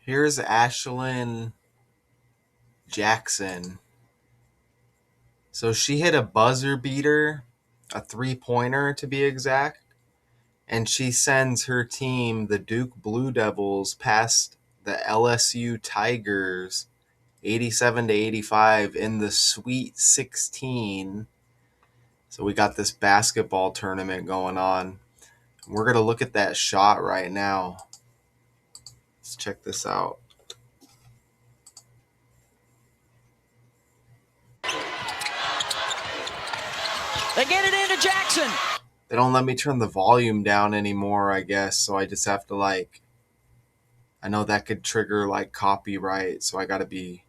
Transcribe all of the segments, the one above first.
Here's Ashlon Jackson. So she hit a buzzer beater, a 3-pointer to be exact, and she sends her team, the Duke Blue Devils, past the LSU Tigers 87-85 in the Sweet 16. So we got this basketball tournament going on. We're going to look at that shot right now. Let's check this out. They get it into Jackson. They don't let me turn the volume down anymore, I guess, so I just have to I know that could trigger copyright, so I got to be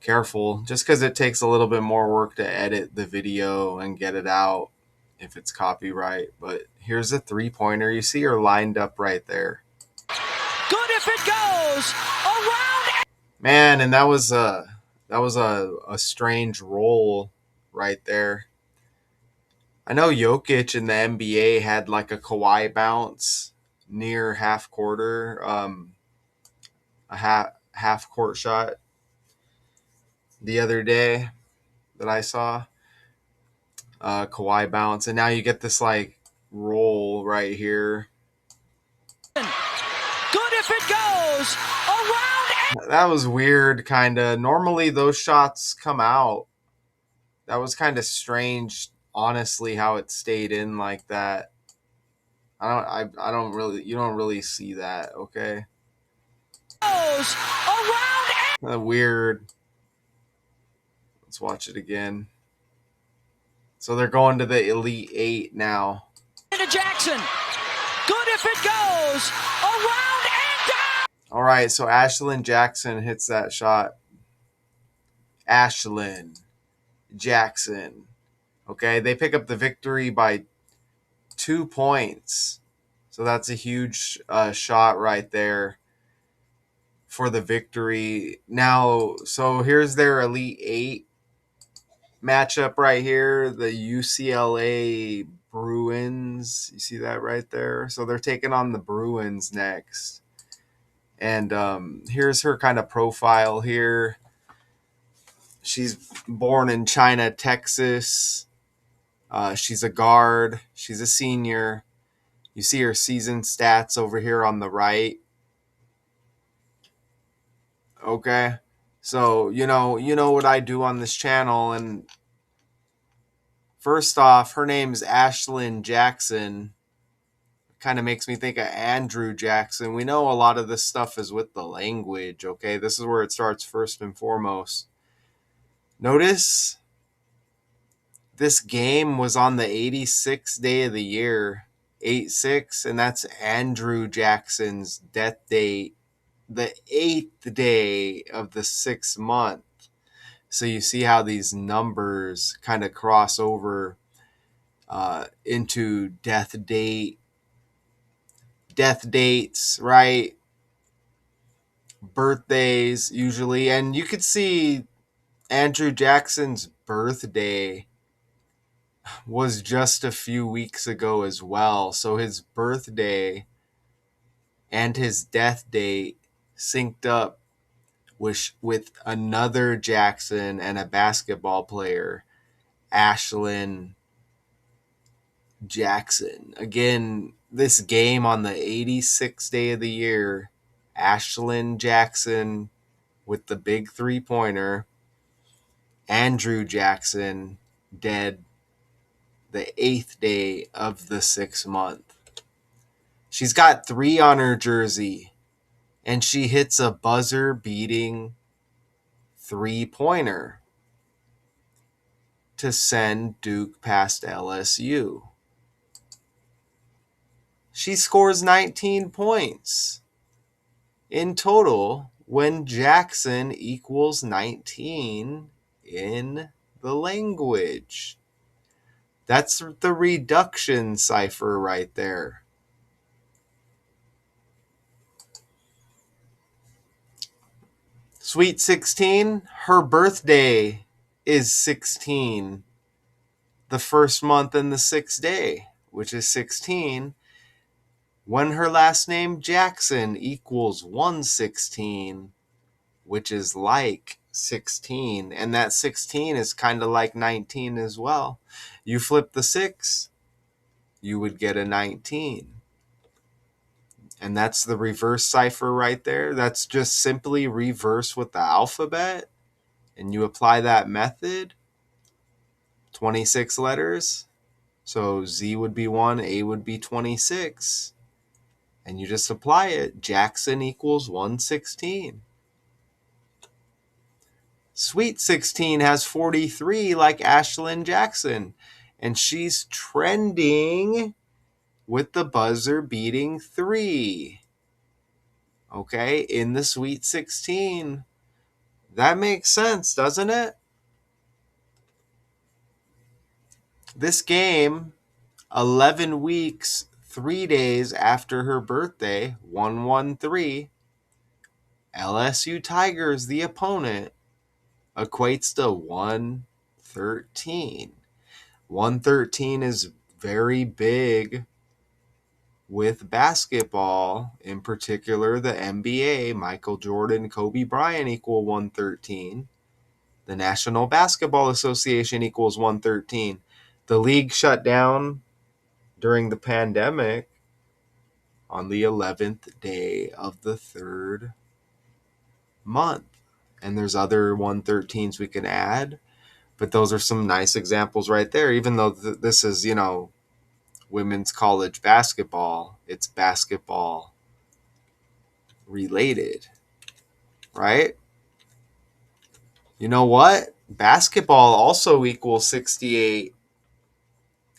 careful just because it takes a little bit more work to edit the video and get it out if it's copyright. But here's a 3-pointer. You see her lined up right there. Good if it goes around. Man, and that was a strange roll right there. I know Jokic in the NBA had a Kawhi bounce near half quarter, a half court shot the other day that I saw. Kawhi bounce, and now you get this roll right here. Good if it goes around. That was weird, kind of. Normally those shots come out. That was kind of strange, honestly, how it stayed in like that. I don't really, you don't really see that, okay? Goes around. Weird. Let's watch it again. So they're going to the Elite Eight now. Into Jackson. Good if it goes around and down. All right, so Ashlon Jackson hits that shot. Ashlon Jackson. Okay, they pick up the victory by 2 points. So that's a huge shot right there for the victory. Now, so here's their Elite Eight matchup right here. The UCLA Bruins. You see that right there? So they're taking on the Bruins next. And here's her kind of profile here. She's born in China, Texas. She's a guard. She's a senior. You see her season stats over here on the right. Okay. So, you know what I do on this channel. And first off, her name's Ashlon Jackson. Kind of makes me think of Andrew Jackson. We know a lot of this stuff is with the language, okay? This is where it starts first and foremost. Notice this game was on the 86th day of the year, 8/6, and that's Andrew Jackson's death date, the 8th day of the 6th month. So you see how these numbers kind of cross over into death dates, right? Birthdays usually. And you could see Andrew Jackson's birthday was just a few weeks ago as well. So his birthday and his death date synced up with another Jackson and a basketball player, Ashlon Jackson. Again, this game on the 86th day of the year, Ashlon Jackson with the big 3-pointer, Andrew Jackson dead the 8th day of the 6th month. She's got 3 on her jersey, and she hits a buzzer-beating 3-pointer to send Duke past LSU. She scores 19 points in total when Jackson equals 19 in the language. That's the reduction cipher right there. Sweet 16, her birthday is 16. The first month in the 6th day, which is 16. When her last name Jackson equals 116, which is like 16, and that 16 is kind of like 19 as well. You flip the 6, you would get a 19. And that's the reverse cipher right there. That's just simply reverse with the alphabet. And you apply that method, 26 letters. So Z would be 1, A would be 26. And you just apply it. Jackson equals 116. Sweet 16 has 43 like Ashlon Jackson. And she's trending with the buzzer beating 3. Okay, in the Sweet 16. That makes sense, doesn't it? This game, 11 weeks, 3 days after her birthday, 113, LSU Tigers, the opponent, equates to 113. 113 is very big with basketball, in particular the NBA. Michael Jordan, Kobe Bryant equal 113. The National Basketball Association equals 113. The league shut down during the pandemic on the 11th day of the third month. And there's other 113s we can add, but those are some nice examples right there. Even though this is, women's college basketball, it's basketball related, right? You know what? Basketball also equals 68.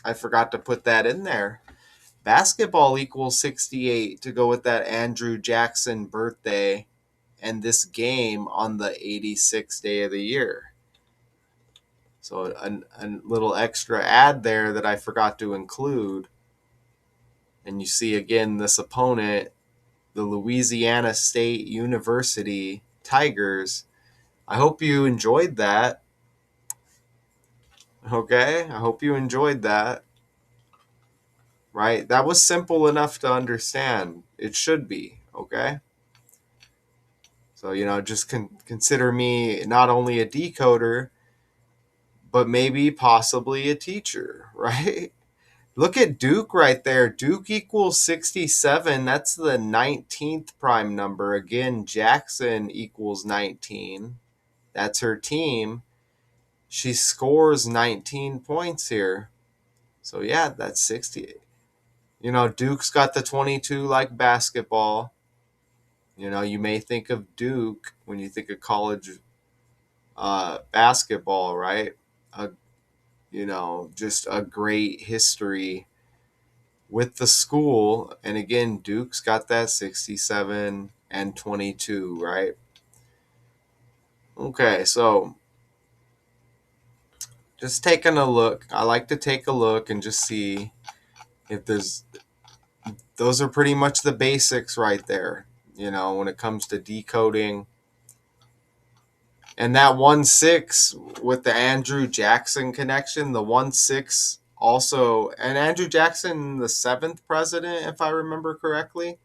I forgot to put that in there. Basketball equals 68 to go with that Andrew Jackson birthday and this game on the 86th day of the year. So a little extra ad there that I forgot to include. And you see again this opponent, the Louisiana State University Tigers. I hope you enjoyed that. Okay? I hope you enjoyed that. Right? That was simple enough to understand. It should be. Okay? So, just consider me not only a decoder, but maybe possibly a teacher, right? Look at Duke right there. Duke equals 67. That's the 19th prime number. Again, Jackson equals 19. That's her team. She scores 19 points here. So, yeah, that's 60. Duke's got the 22 like basketball. You may think of Duke when you think of college basketball, right? Just a great history with the school. And again, Duke's got that 67 and 22, right? Okay, so just taking a look. I like to take a look and just see if those are pretty much the basics right there, when it comes to decoding. And that 1-6 with the Andrew Jackson connection, the 1-6 also, and Andrew Jackson, the 7th president, if I remember correctly.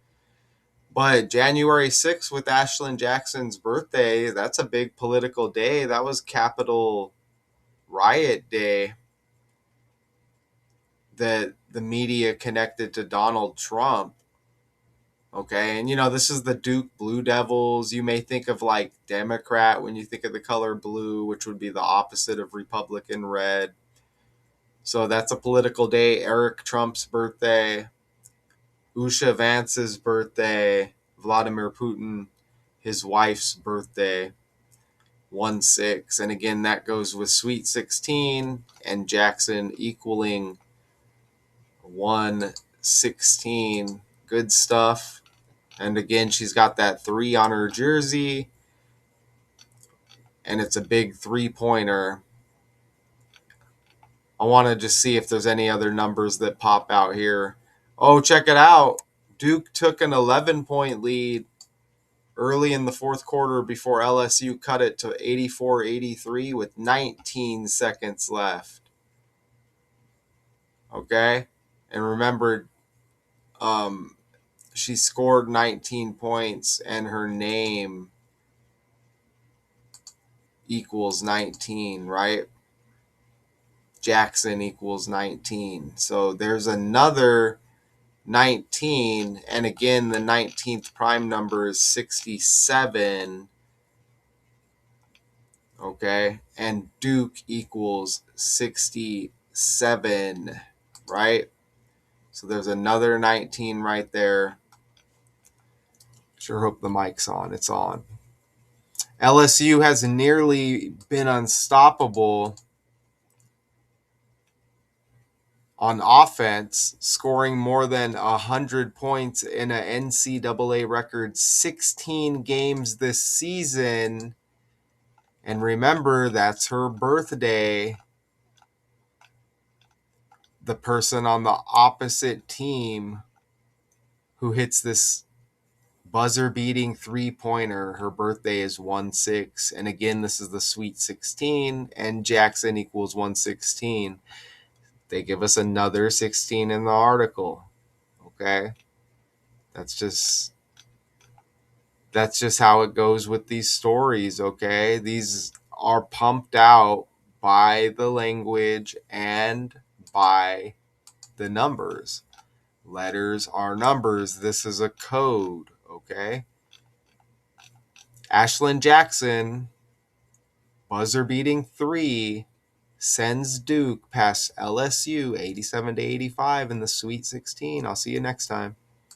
But January 6th with Ashlon Jackson's birthday, that's a big political day. That was Capitol Riot Day that the media connected to Donald Trump. Okay, and this is the Duke Blue Devils. You may think of like Democrat when you think of the color blue, which would be the opposite of Republican red. So that's a political day. Eric Trump's birthday, Usha Vance's birthday, Vladimir Putin, his wife's birthday, 1-6. And again, that goes with Sweet 16 and Jackson equaling 116. Good stuff. And again, she's got that 3 on her jersey, and it's a big 3-pointer. I want to just see if there's any other numbers that pop out here. Oh, check it out. Duke took an 11-point lead early in the fourth quarter before LSU cut it to 84-83 with 19 seconds left. Okay? And remember, she scored 19 points and her name equals 19, right? Jackson equals 19. So there's another 19, and again, the 19th prime number is 67. Okay, and Duke equals 67, right? So there's another 19 right there. Sure hope the mic's on. It's on. LSU has nearly been unstoppable on offense, scoring more than 100 points in an NCAA record 16 games this season. And remember, that's her birthday. The person on the opposite team who hits this buzzer-beating three-pointer, her birthday is 1/6. And again, this is the Sweet 16, and Jackson equals 116. They give us another 16 in the article. Okay? That's just how it goes with these stories, okay? These are pumped out by the language and by the numbers. Letters are numbers. This is a code, okay? Ashlon Jackson, buzzer beating 3, sends Duke past LSU 87-85 in the Sweet 16. I'll see you next time.